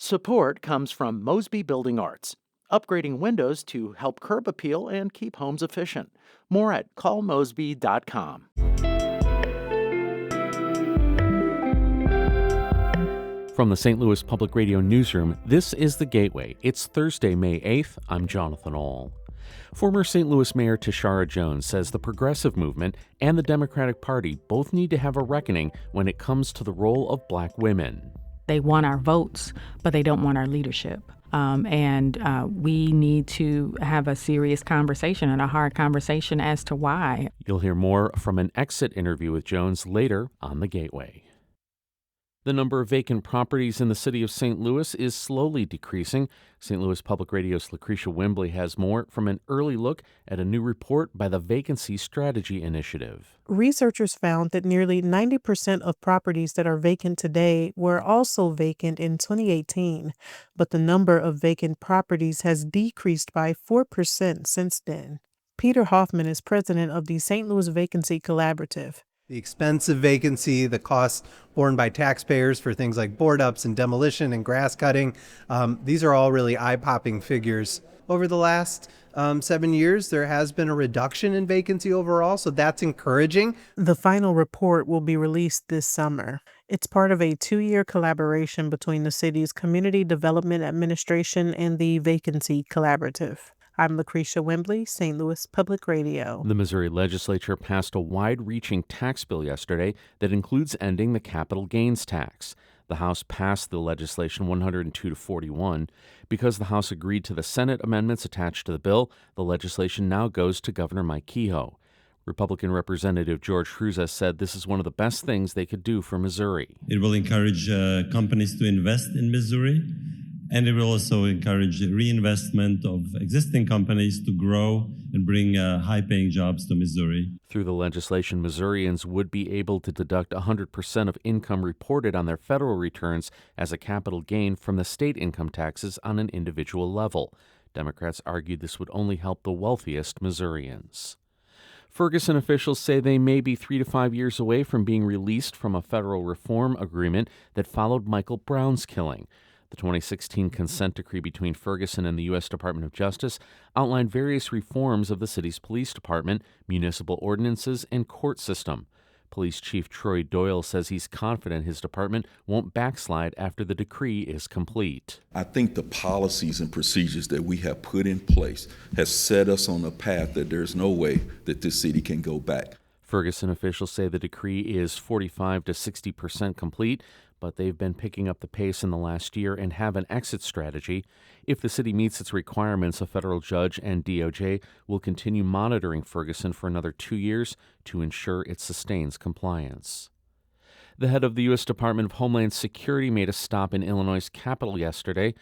Support comes from Mosby Building Arts, upgrading windows to help curb appeal and keep homes efficient. More at callmosby.com. From the St. Louis Public Radio newsroom, this is The Gateway. It's Thursday, May 8th. I'm Jonathan Ahl. Former St. Louis Mayor Tishaura Jones says the progressive movement and the Democratic Party both need to have a reckoning when it comes to the role of black women. They want our votes, but they don't want our leadership. We need to have a serious conversation and a hard conversation as to why. You'll hear more from an exit interview with Jones later on The Gateway. The number of vacant properties in the city of St. Louis is slowly decreasing. St. Louis Public Radio's Lucretia Wembley has more from an early look at a new report by the Vacancy Strategy Initiative. Researchers found that nearly 90% of properties that are vacant today were also vacant in 2018, but the number of vacant properties has decreased by 4% since then. Peter Hoffman is president of the St. Louis Vacancy Collaborative. The expense of vacancy, the costs borne by taxpayers for things like board ups and demolition and grass cutting, these are all really eye-popping figures. Over the last 7 years, there has been a reduction in vacancy overall, so that's encouraging. The final report will be released this summer. It's part of a 2-year collaboration between the city's Community Development Administration and the Vacancy Collaborative. I'm Lucretia Wembley, St. Louis Public Radio. The Missouri legislature passed a wide-reaching tax bill yesterday that includes ending the capital gains tax. The House passed the legislation 102-41. Because the House agreed to the Senate amendments attached to the bill, the legislation now goes to Governor Mike Kehoe. Republican Representative George Hruza said this is one of the best things they could do for Missouri. It will encourage companies to invest in Missouri, and it will also encourage reinvestment of existing companies to grow and bring high-paying jobs to Missouri. Through the legislation, Missourians would be able to deduct 100% of income reported on their federal returns as a capital gain from the state income taxes on an individual level. Democrats argued this would only help the wealthiest Missourians. Ferguson officials say they may be 3 to 5 years away from being released from a federal reform agreement that followed Michael Brown's killing. The 2016 consent decree between Ferguson and the U.S. Department of Justice outlined various reforms of the city's police department, municipal ordinances, and court system. Police Chief Troy Doyle says he's confident his department won't backslide after the decree is complete. I think the policies and procedures that we have put in place has set us on a path that there's no way that this city can go back. Ferguson officials say the decree is 45 to 60% complete, but they've been picking up the pace in the last year and have an exit strategy. If the city meets its requirements, a federal judge and DOJ will continue monitoring Ferguson for another 2 years to ensure it sustains compliance. The head of the U.S. Department of Homeland Security made a stop in Illinois' capital yesterday.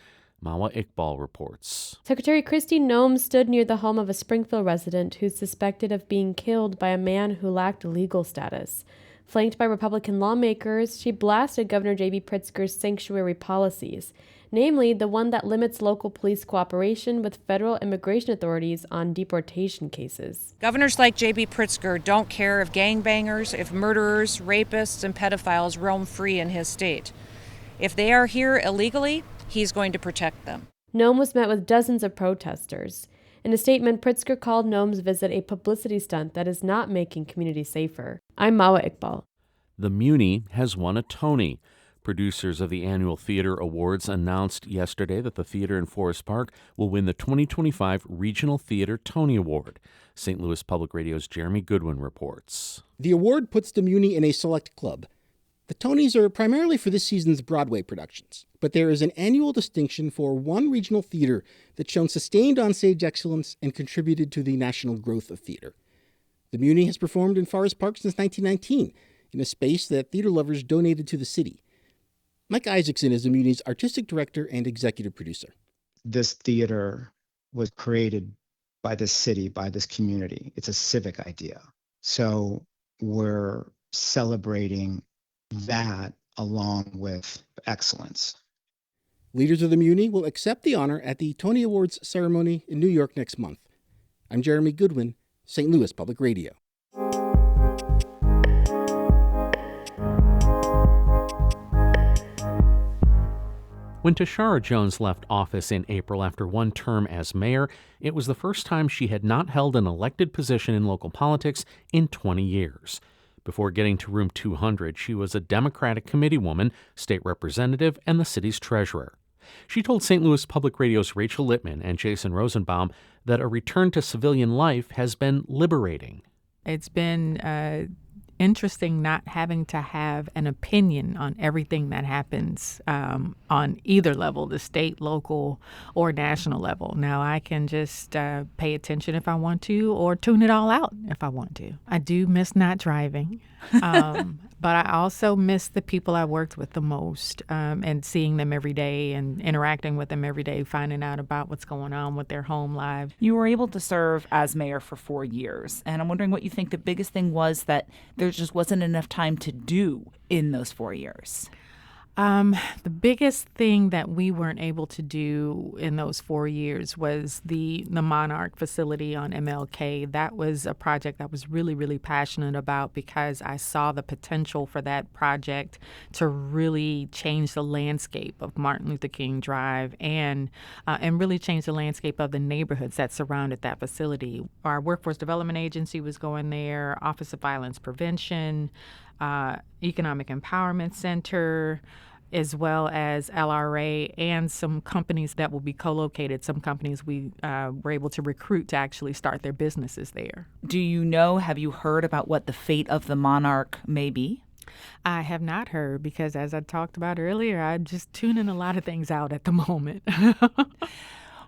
Mawa Iqbal reports. Secretary Kristi Noem stood near the home of a Springfield resident who's suspected of being killed by a man who lacked legal status. Flanked by Republican lawmakers, she blasted Governor J.B. Pritzker's sanctuary policies, namely the one that limits local police cooperation with federal immigration authorities on deportation cases. Governors like J.B. Pritzker don't care if gangbangers, if murderers, rapists, and pedophiles roam free in his state. If they are here illegally, he's going to protect them. Noem was met with dozens of protesters. In a statement, Pritzker called Noem's visit a publicity stunt that is not making communities safer. I'm Mawa Iqbal. The Muni has won a Tony. Producers of the annual Theater Awards announced yesterday that the theater in Forest Park will win the 2025 Regional Theater Tony Award. St. Louis Public Radio's Jeremy Goodwin reports. The award puts the Muni in a select club. The Tonys are primarily for this season's Broadway productions, but there is an annual distinction for one regional theater that's shown sustained onstage excellence and contributed to the national growth of theater. The Muni has performed in Forest Park since 1919, in a space that theater lovers donated to the city. Mike Isaacson is the Muni's artistic director and executive producer. This theater was created by this city, by this community. It's a civic idea. So we're celebrating that along with excellence. Leaders of the Muni will accept the honor at the Tony Awards ceremony in New York next month. I'm Jeremy Goodwin, St. Louis Public Radio. When Tishaura Jones left office in April after one term as mayor, it was the first time she had not held an elected position in local politics in 20 years. Before getting to room 200, she was a Democratic committeewoman, state representative, and the city's treasurer. She told St. Louis Public Radio's Rachel Littman and Jason Rosenbaum that a return to civilian life has been liberating. It's been interesting not having to have an opinion on everything that happens on either level, the state, local, or national level. Now, I can just pay attention if I want to or tune it all out if I want to. I do miss not driving, but I also miss the people I worked with the most and seeing them every day and interacting with them every day, finding out about what's going on with their home lives. You were able to serve as mayor for 4 years, and I'm wondering what you think the biggest thing was that there just wasn't enough time to do in those 4 years. The biggest thing that we weren't able to do in those 4 years was the Monarch facility on MLK. That was a project I was really, really passionate about because I saw the potential for that project to really change the landscape of Martin Luther King Drive and really change the landscape of the neighborhoods that surrounded that facility. Our Workforce Development Agency was going there, Office of Violence Prevention, Economic Empowerment Center, as well as LRA and some companies that will be co-located. Some companies we were able to recruit to actually start their businesses there. Do you know, have you heard about what the fate of the Monarch may be? I have not heard because, as I talked about earlier, I'm just tuning a lot of things out at the moment.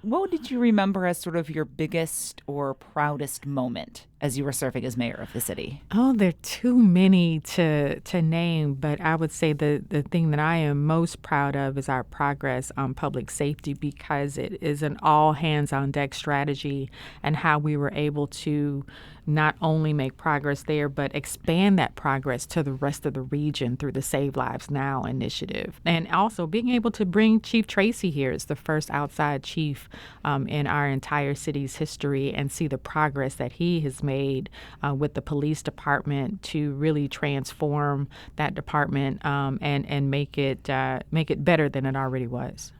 What did you remember as sort of your biggest or proudest moment as you were serving as mayor of the city? Oh, there are too many to name, but I would say the thing that I am most proud of is our progress on public safety because it is an all hands on deck strategy and how we were able to not only make progress there, but expand that progress to the rest of the region through the Save Lives Now initiative. And also being able to bring Chief Tracy here as the first outside chief in our entire city's history and see the progress that he has made with the police department to really transform that department and make it better than it already was.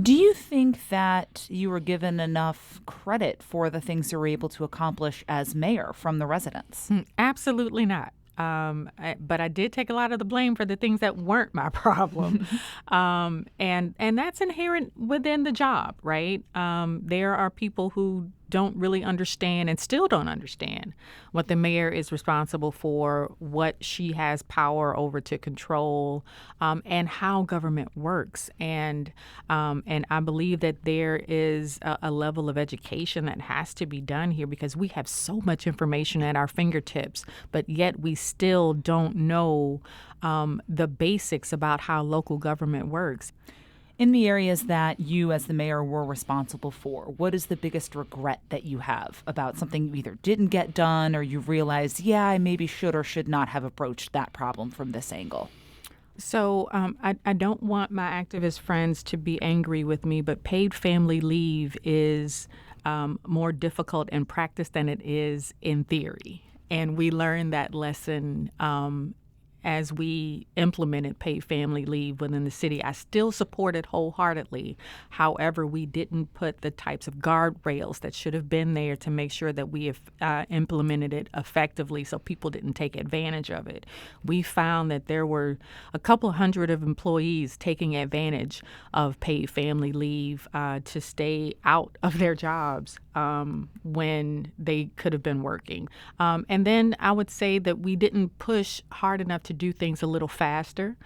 Do you think that you were given enough credit for the things you were able to accomplish as mayor from the residents? Absolutely not. But I did take a lot of the blame for the things that weren't my problem. And that's inherent within the job, right? There are people who don't really understand and still don't understand what the mayor is responsible for, what she has power over to control, and how government works. And I believe that there is a level of education that has to be done here because we have so much information at our fingertips, but yet we still don't know the basics about how local government works. In the areas that you as the mayor were responsible for, what is the biggest regret that you have about something you either didn't get done or you realized, yeah, I maybe should or should not have approached that problem from this angle? So I don't want my activist friends to be angry with me, but paid family leave is more difficult in practice than it is in theory. And we learned that lesson as we implemented paid family leave within the city. I still support it wholeheartedly. However, we didn't put the types of guardrails that should have been there to make sure that we have implemented it effectively so people didn't take advantage of it. We found that there were a couple hundred of employees taking advantage of paid family leave to stay out of their jobs when they could have been working. And then I would say that we didn't push hard enough to do things a little faster,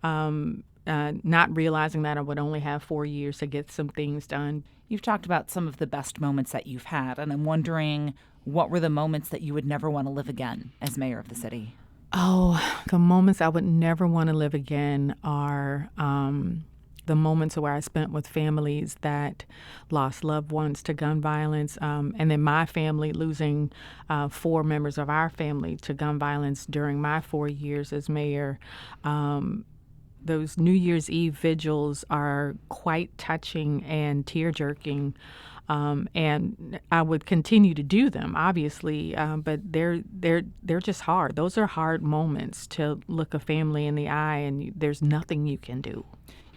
not realizing that I would only have 4 years to get some things done. You've talked about some of the best moments that you've had, and I'm wondering what were the moments that you would never want to live again as mayor of the city? Oh, the moments I would never want to live again are the moments where I spent with families that lost loved ones to gun violence, and then my family losing 4 members of our family to gun violence during my 4 years as mayor. Those New Year's Eve vigils are quite touching and tear-jerking, and I would continue to do them, obviously, but they're just hard. Those are hard moments to look a family in the eye, and there's nothing you can do.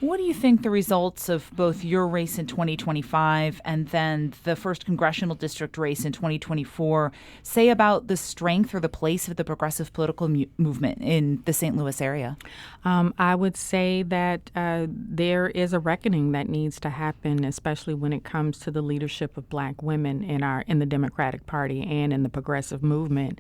What do you think the results of both your race in 2025 and then the first congressional district race in 2024 say about the strength or the place of the progressive political movement in the St. Louis area? I would say that there is a reckoning that needs to happen, especially when it comes to the leadership of Black women in the Democratic Party and in the progressive movement.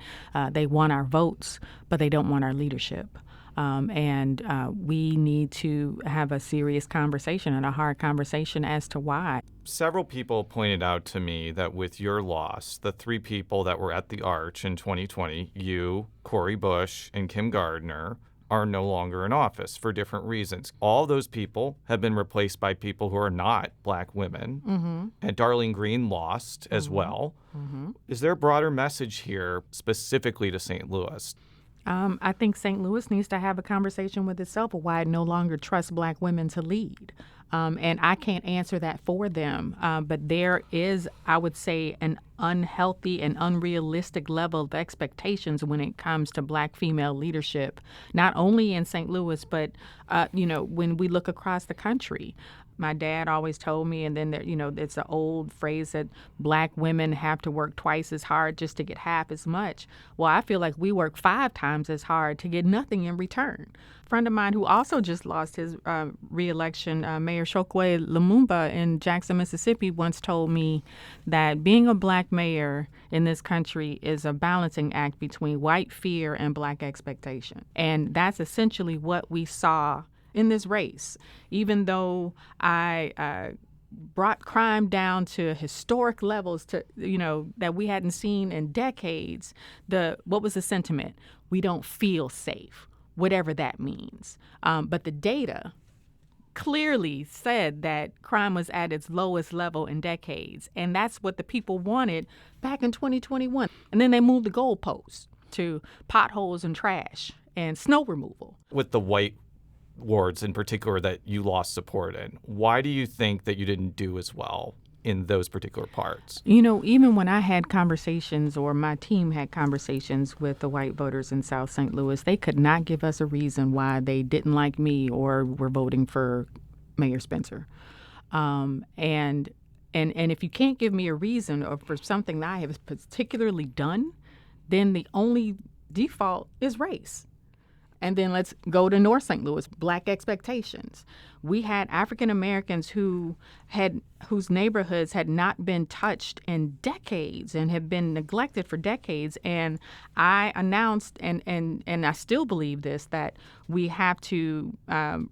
They want our votes, but they don't want our leadership. And we need to have a serious conversation and a hard conversation as to why. Several people pointed out to me that with your loss, the three people that were at the Arch in 2020, you, Cori Bush, and Kim Gardner, are no longer in office for different reasons. All those people have been replaced by people who are not Black women. Mm-hmm. And Darlene Green lost as well. Mm-hmm. Is there a broader message here specifically to St. Louis? I think St. Louis needs to have a conversation with itself of why it no longer trusts Black women to lead. And I can't answer that for them. But there is, I would say, an unhealthy and unrealistic level of expectations when it comes to Black female leadership, not only in St. Louis, but, when we look across the country. My dad always told me, and then it's an old phrase that Black women have to work twice as hard just to get half as much. Well, I feel like we work 5 times as hard to get nothing in return. A friend of mine who also just lost his reelection, Mayor Chokwe Lumumba in Jackson, Mississippi, once told me that being a Black mayor in this country is a balancing act between white fear and Black expectation. And that's essentially what we saw in this race. Even though I brought crime down to historic levels that we hadn't seen in decades, what was the sentiment? We don't feel safe, whatever that means. But the data clearly said that crime was at its lowest level in decades. And that's what the people wanted back in 2021. And then they moved the goalposts to potholes and trash and snow removal. With the white wards in particular that you lost support in, why do you think that you didn't do as well in those particular parts? Even when I had conversations or my team had conversations with the white voters in South St. Louis, they could not give us a reason why they didn't like me or were voting for Mayor Spencer. And if you can't give me a reason or for something that I have particularly done, then the only default is race. And then let's go to North St. Louis, Black expectations. We had African Americans whose neighborhoods had not been touched in decades and have been neglected for decades. And I announced, and I still believe this, that we have to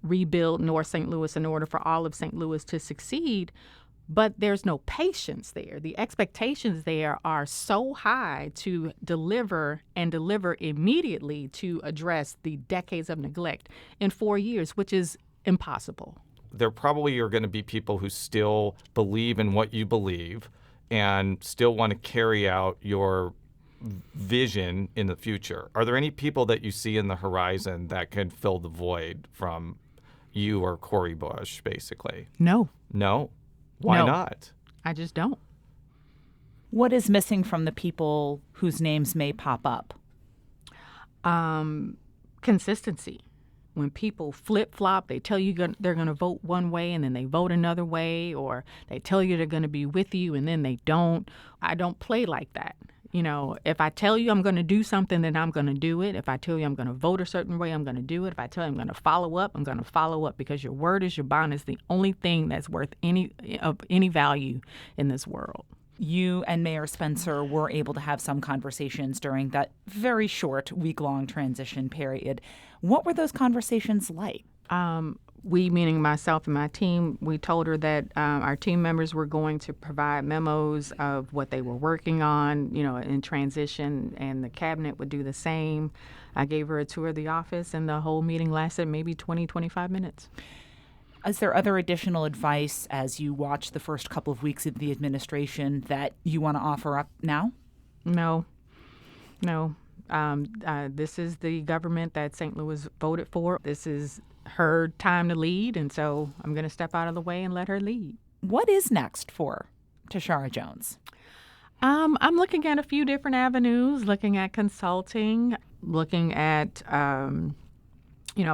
rebuild North St. Louis in order for all of St. Louis to succeed. But there's no patience there. The expectations there are so high to deliver immediately to address the decades of neglect in 4 years, which is impossible. There probably are going to be people who still believe in what you believe and still want to carry out your vision in the future. Are there any people that you see in the horizon that could fill the void from you or Cori Bush, basically? No. No? Why No. not? I just don't. What is missing from the people whose names may pop up? Consistency. When people flip-flop, they tell you they're going to vote one way and then they vote another way, or they tell you they're going to be with you and then they don't. I don't play like that. If I tell you I'm going to do something, then I'm going to do it. If I tell you I'm going to vote a certain way, I'm going to do it. If I tell you I'm going to follow up, I'm going to follow up, because your word is your bond is the only thing that's worth any value in this world. You and Mayor Spencer were able to have some conversations during that very short week-long transition period. What were those conversations like? We, meaning myself and my team, we told her that our team members were going to provide memos of what they were working on, in transition, and the cabinet would do the same. I gave her a tour of the office, and the whole meeting lasted maybe 20, 25 minutes. Is there other additional advice as you watch the first couple of weeks of the administration that you want to offer up now? No. This is the government that St. Louis voted for. This is her time to lead, and so I'm going to step out of the way and let her lead. What is next for Tishaura Jones? I'm looking at a few different avenues, looking at consulting, looking at,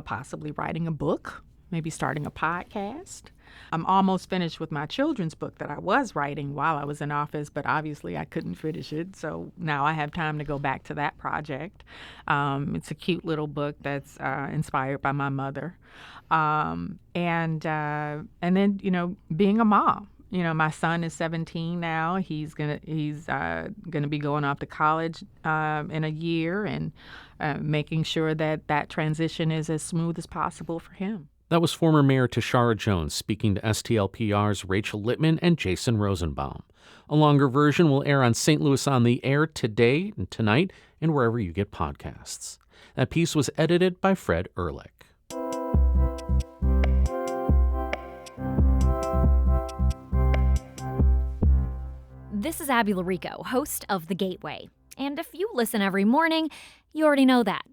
possibly writing a book. maybe starting a podcast. I'm almost finished with my children's book that I was writing while I was in office, but obviously I couldn't finish it. So now I have time to go back to that project. It's a cute little book that's inspired by my mother. And then, being a mom. My son is 17 now. He's gonna be going off to college in a year, and making sure that transition is as smooth as possible for him. That was former Mayor Tishaura Jones speaking to STLPR's Rachel Littman and Jason Rosenbaum. A longer version will air on St. Louis on the Air today and tonight and wherever you get podcasts. That piece was edited by Fred Ehrlich. This is Abby Larico, host of The Gateway. And if you listen every morning, you already know that.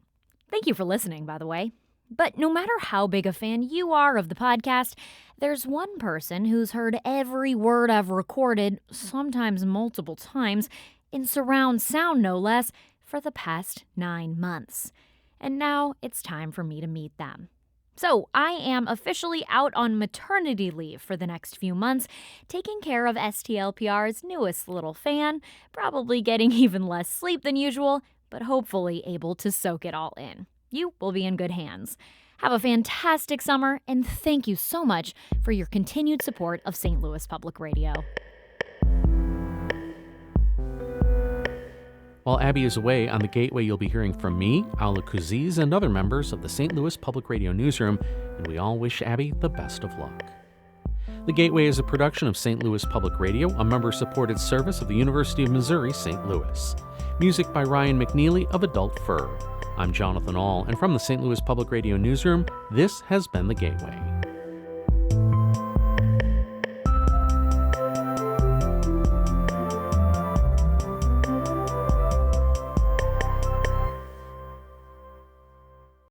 Thank you for listening, by the way. But no matter how big a fan you are of the podcast, there's one person who's heard every word I've recorded, sometimes multiple times, in surround sound no less, for the past 9 months. And now it's time for me to meet them. So I am officially out on maternity leave for the next few months, taking care of STLPR's newest little fan, probably getting even less sleep than usual, but hopefully able to soak it all in. You will be in good hands. Have a fantastic summer, and thank you so much for your continued support of St. Louis Public Radio. While Abby is away on The Gateway, you'll be hearing from me, Aula Kuziz, and other members of the St. Louis Public Radio newsroom, and we all wish Abby the best of luck. The Gateway is a production of St. Louis Public Radio, a member-supported service of the University of Missouri, St. Louis. Music by Ryan McNeely of Adult Fur. I'm Jonathan Ahl, and from the St. Louis Public Radio newsroom, this has been The Gateway.